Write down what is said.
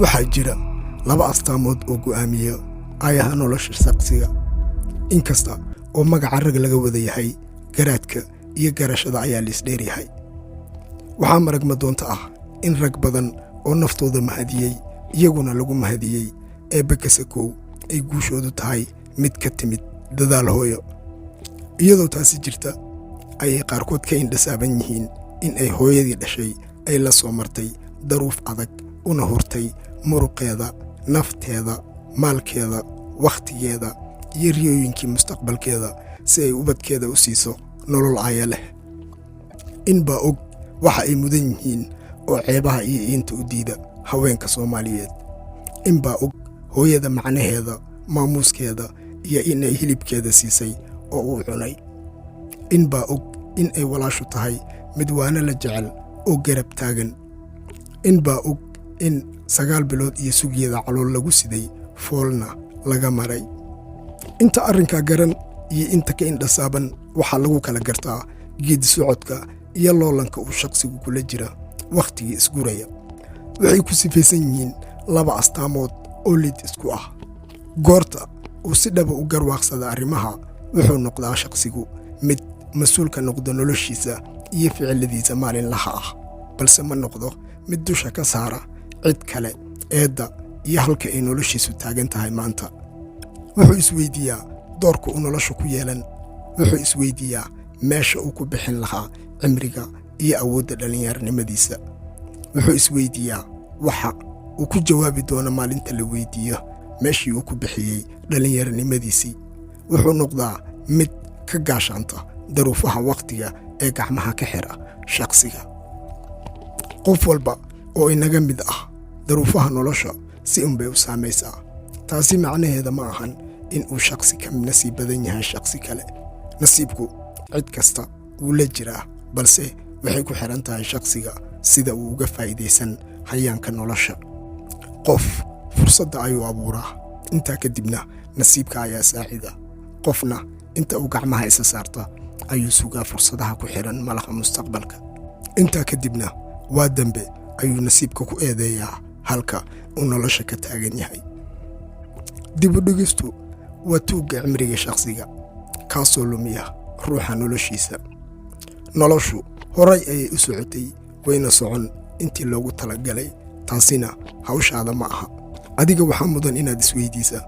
waxaa jira laba astaamood oo go'aamiya aayaha nolosha shaqsiga. inkasta oo magaca rag laga wada yahay, garaadka iyo garashada ayaa liisdheer yahay. waxaa maragma doonta ah in rag badan oo naftooda mahadiyey iyaguna lagu mahadiyey eebbe kasakow ay guushoodu tahay mid ka timid dadaal hooyo. iyadoo taasi jirta ayay qaarkood ka indhasaaban yihiin in ay hooyadii dhashay ay la soo martay daruuf adag, una hurtay muruqeeda, nafteeda, maalkeeda, wakhtigeeda iyo riyooyinkii mustaqbalkeeda si ay ubadkeeda u siiso nolol aaya leh. in baa og waxa ay mudan yihiin oo ceebaha iyo iinta u diida haweenka Soomaaliyeed. in baa og hooyada macnaheeda, maamuuskeeda iyo in ay hilibkeeda siisay oo uu cunay. in baa og in ay walaashu tahay mid waana la jecel oo garab taagan. in baa og in 9 bilood iyo sugeeda calool lagu siday, foolna laga maray. inta arrinkaa garan iyo inta ka indhasaaban waxaa lagu kala gartaa geedi socodka iyo loolanka uu shaqsigu kula jira wakhtigii isguraya. waxay ku sifaysan yihiin 2 astaamood oo lid isku ah. goorta uu si dhaba u garwaaqsada arrimaha, wuxuu noqdaa shaqsigu mid mas-uulka noqdo noloshiisa iyo ficiladiisa maalinlaha ah, balse ma noqdo mid dusha ka saara cid kale eedda iyo halka ay noloshiisu taagan tahay maanta. wuxuu isweydiiyaa doorka uu nolosha ku yeelan. wuxuu isweydiiyaa meesha uu ku bixin lahaa cimriga iyo awoodda dhallinyaronimadiisa. wuxuu isweydiiyaa waxa uu ku jawaabi doono maalinta la weydiiyo meeshii uu ku bixiyey dhallinyaronimadiisii. wuxuu noqdaa mid ka gaashaanta daruufaha wakhtiga ee gacmaha ka xira shaqsiga. qof walba oo inaga mid ah, daruufaha nolosha si unbay u saamaysaa. taasi macnaheeda ma ahan in uu shaqsi ka nasiib badan yahay shaqsi kale. nasiibku cid kasta wuu la jiraa, balse waxay ku xiran tahay shaqsiga sida uu uga faa'iidaysan hayaanka nolosha. qof fursadda ayuu abuuraa, intaa kadibna nasiibka ayaa saacida. qofna inta uu gacmaha isa saarta ayuu sugaa fursadaha ku xiran malaha mustaqbalka. intaa kadibna waa dambe ayuu nasiibka ku eedeeyaa halka uu nolosha ka taagan yahay. dib u dhigistu waa tuugga cimriga shaqsiga, kaasoo lumiya ruuxa noloshiisa. noloshu horay ayay u socotay, wayna socon intii loogu talagalay. taasina hawshaada ma aha. adiga waxaa mudan inaad isweydiisa